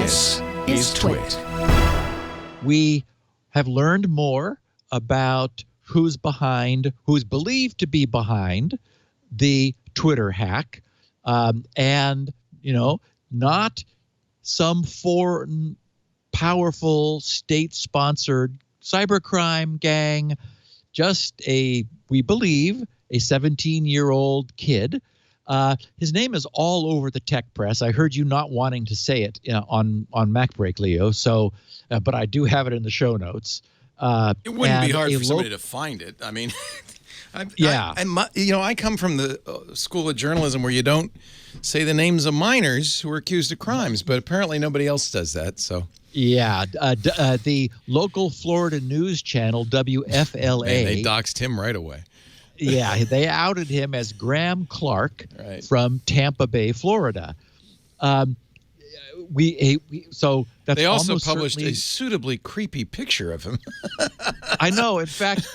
This is TWiT. We have learned more about who's believed to be behind the Twitter hack, and not some foreign, powerful, state-sponsored cybercrime gang, just we believe, a 17-year-old kid. His name is all over the tech press. I heard you not wanting to say it on MacBreak, Leo. So, but I do have it in the show notes. It wouldn't be hard for somebody to find it. I mean, I come from the school of journalism where you don't say the names of minors who are accused of crimes, but apparently nobody else does that. So. Yeah, the local Florida news channel, WFLA. Man, they doxed him right away. Yeah, they outed him as Graham Clark from Tampa Bay, Florida. So that's they also published a suitably creepy picture of him. I know. In fact,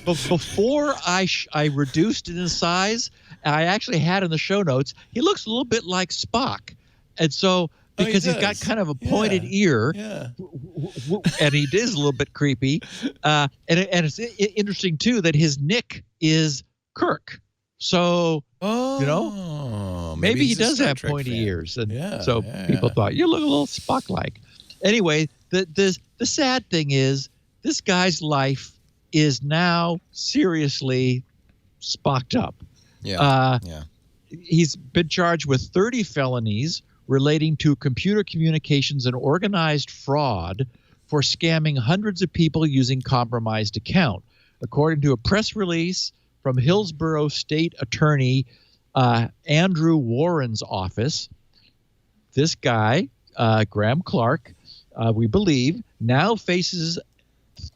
before I reduced it in size, I actually had in the show notes, he looks a little bit like Spock, and so. Because he's got kind of a pointed ear, and he is a little bit creepy. And it's interesting, too, that his nick is Kirk. So, maybe he does have pointy ears. And people thought, you look a little Spock-like. Anyway, the sad thing is this guy's life is now seriously spocked up. He's been charged with 30 felonies relating to computer communications and organized fraud for scamming hundreds of people using compromised account. According to a press release from Hillsborough State Attorney Andrew Warren's office, this guy, Graham Clark, we believe, now faces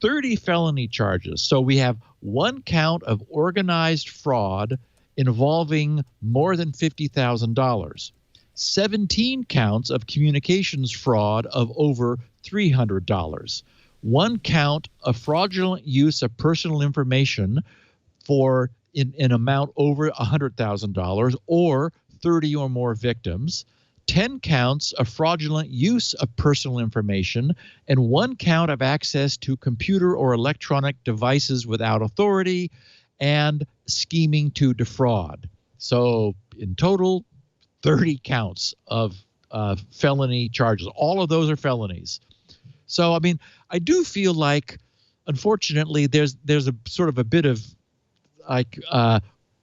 30 felony charges. So we have one count of organized fraud involving more than $50,000. 17 counts of communications fraud of over $300, one count of fraudulent use of personal information for an amount over $100,000 or 30 or more victims, 10 counts of fraudulent use of personal information, and one count of access to computer or electronic devices without authority, and scheming to defraud. So in total, 30 counts of felony charges. All of those are felonies. So, I mean, I do feel like, unfortunately, there's a sort of a bit of like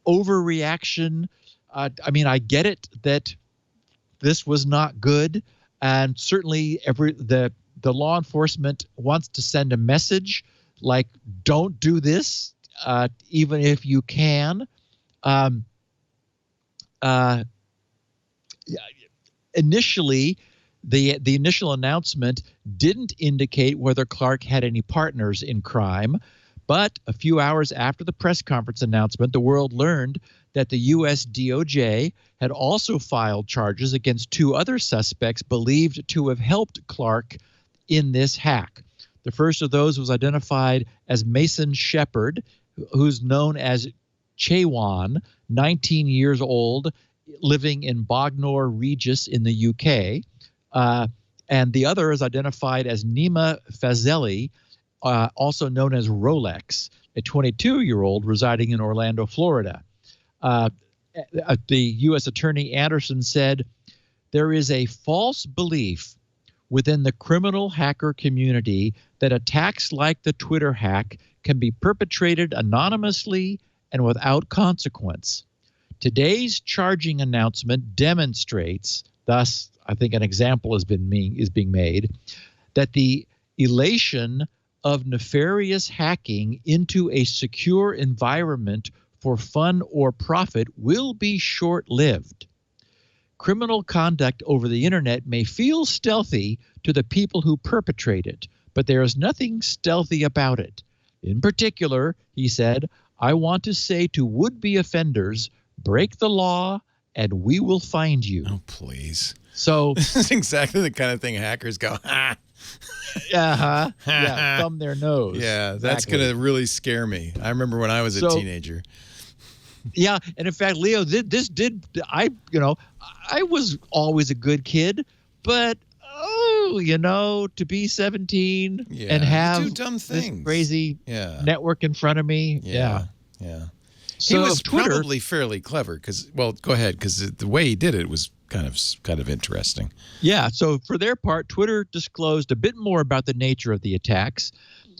overreaction. I mean, I get it that this was not good, and certainly the law enforcement wants to send a message like, don't do this, even if you can. Initially, the initial announcement didn't indicate whether Clark had any partners in crime, but a few hours after the press conference announcement, the world learned that the U.S. DOJ had also filed charges against two other suspects believed to have helped Clark in this hack. The first of those was identified as Mason Shepard, who's known as Cheywan, 19 years old, living in Bognor Regis in the UK. And the other is identified as Nima Fazeli, also known as Rolex, a 22-year-old residing in Orlando, Florida. The U.S. Attorney Anderson said, there is a false belief within the criminal hacker community that attacks like the Twitter hack can be perpetrated anonymously and without consequence. Today's charging announcement demonstrates, thus I think an example is being made, that the elation of nefarious hacking into a secure environment for fun or profit will be short-lived. Criminal conduct over the internet may feel stealthy to the people who perpetrate it, but there is nothing stealthy about it. In particular, he said, I want to say to would-be offenders, break the law and we will find you. Oh, please. So this is exactly the kind of thing hackers go, ha. Yeah, thumb their nose. Yeah, that's going to really scare me. I remember when I was a teenager. Yeah, and in fact, Leo, I was always a good kid, but to be 17 Yeah, and have do dumb this things. crazy Yeah. network in front of me. Yeah. So he was Twitter, probably fairly clever because, well, go ahead, because the way he did it was kind of interesting. Yeah. So for their part, Twitter disclosed a bit more about the nature of the attacks.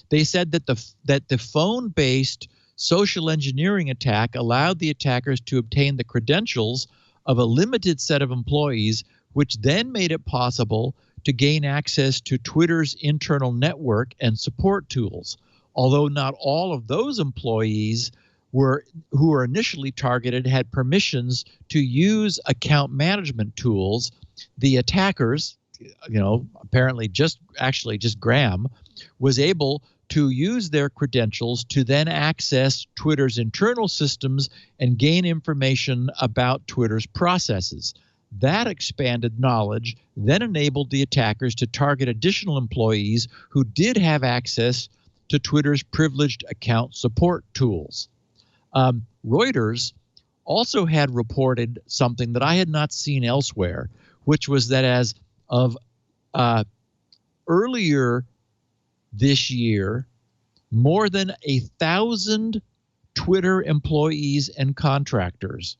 They said that the phone-based social engineering attack allowed the attackers to obtain the credentials of a limited set of employees, which then made it possible to gain access to Twitter's internal network and support tools. Although not all of those employees who were initially targeted had permissions to use account management tools, the attackers, apparently just Graham, was able to use their credentials to then access Twitter's internal systems and gain information about Twitter's processes. That expanded knowledge then enabled the attackers to target additional employees who did have access to Twitter's privileged account support tools. Reuters also had reported something that I had not seen elsewhere, which was that as of earlier this year, more than 1,000 Twitter employees and contractors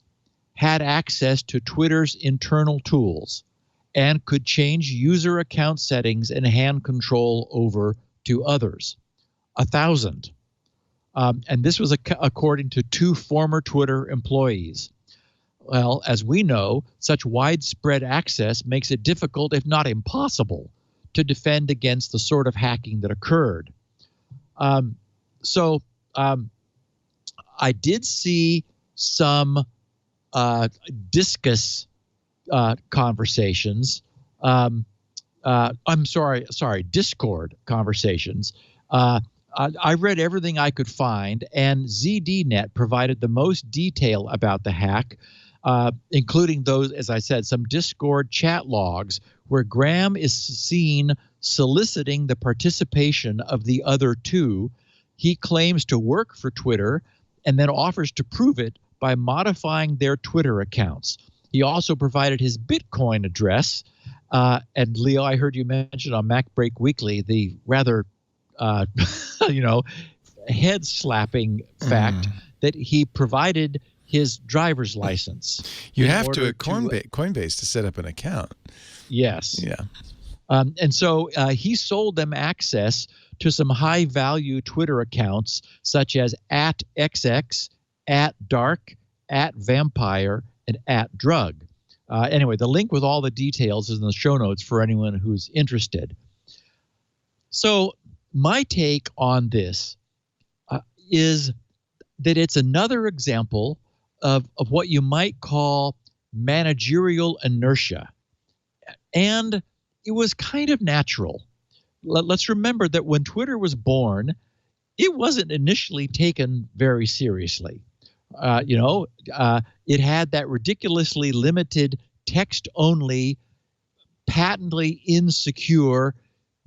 had access to Twitter's internal tools and could change user account settings and hand control over to others. 1,000. And this was according to 2 former Twitter employees. Well, as we know, such widespread access makes it difficult, if not impossible, to defend against the sort of hacking that occurred. So I did see some discus conversations. Discord conversations. I read everything I could find, and ZDNet provided the most detail about the hack, including those, as I said, some Discord chat logs where Graham is seen soliciting the participation of the other 2. He claims to work for Twitter and then offers to prove it by modifying their Twitter accounts. He also provided his Bitcoin address. And Leo, I heard you mention on MacBreak Weekly the rather head-slapping fact that he provided his driver's license. You have to at Coinbase to set up an account. Yes. Yeah. And so he sold them access to some high-value Twitter accounts such as @XX, @Dark, @Vampire, and @Drug. Anyway, the link with all the details is in the show notes for anyone who's interested. So my take on this is that it's another example of what you might call managerial inertia. And it was kind of natural. Let's remember that when Twitter was born, it wasn't initially taken very seriously. It had that ridiculously limited text-only, patently insecure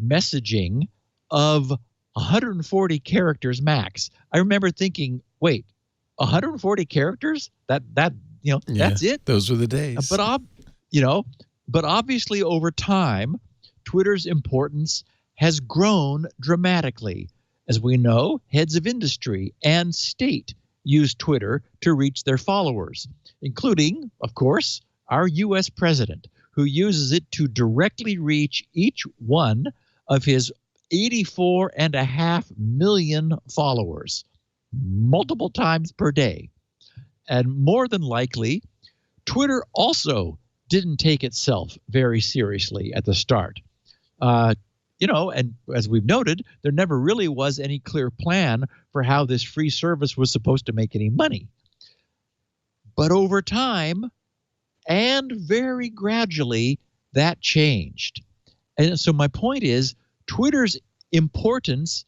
messaging of 140 characters max. I remember thinking, wait, 140 characters? That's it? Those were the days. But obviously over time, Twitter's importance has grown dramatically. As we know, heads of industry and state use Twitter to reach their followers, including, of course, our U.S. president, who uses it to directly reach each one of his 84.5 million followers multiple times per day. And more than likely, Twitter also didn't take itself very seriously at the start. And as we've noted, there never really was any clear plan for how this free service was supposed to make any money. But over time, and very gradually, that changed. And so my point is, Twitter's importance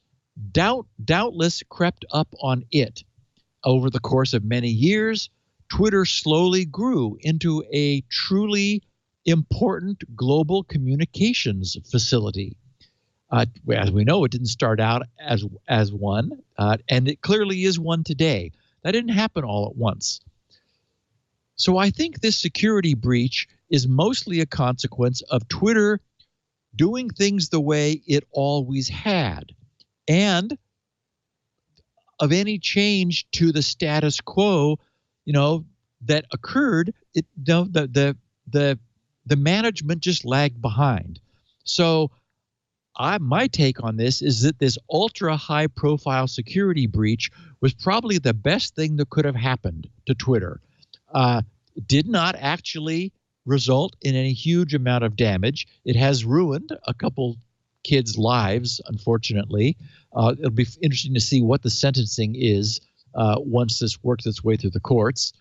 doubtless crept up on it. Over the course of many years, Twitter slowly grew into a truly important global communications facility. As we know, it didn't start out as one, and it clearly is one today. That didn't happen all at once. So I think this security breach is mostly a consequence of Twitter doing things the way it always had. And of any change to the status quo, that occurred, the management just lagged behind. So my take on this is that this ultra high profile security breach was probably the best thing that could have happened to Twitter. Did not actually result in any huge amount of damage. It has ruined a couple kids' lives, unfortunately. It'll be interesting to see what the sentencing is once this works its way through the courts.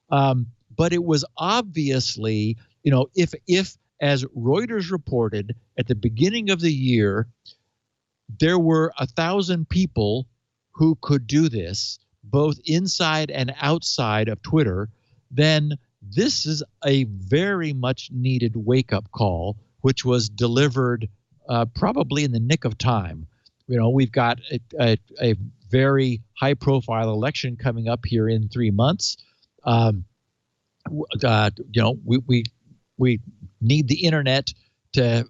But it was obviously, if as Reuters reported at the beginning of the year, there were 1,000 people who could do this, both inside and outside of Twitter, then this is a very much needed wake-up call, which was delivered probably in the nick of time. We've got a very high-profile election coming up here in 3 months. We need the internet to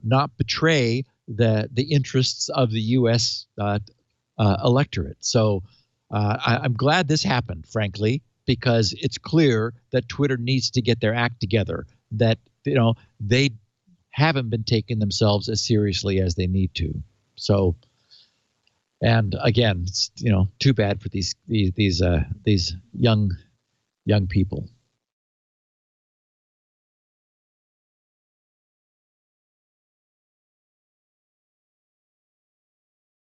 not betray the interests of the U.S. Electorate. So I'm glad this happened, frankly, because it's clear that Twitter needs to get their act together. That they haven't been taking themselves as seriously as they need to. So, and again, it's too bad for these young people.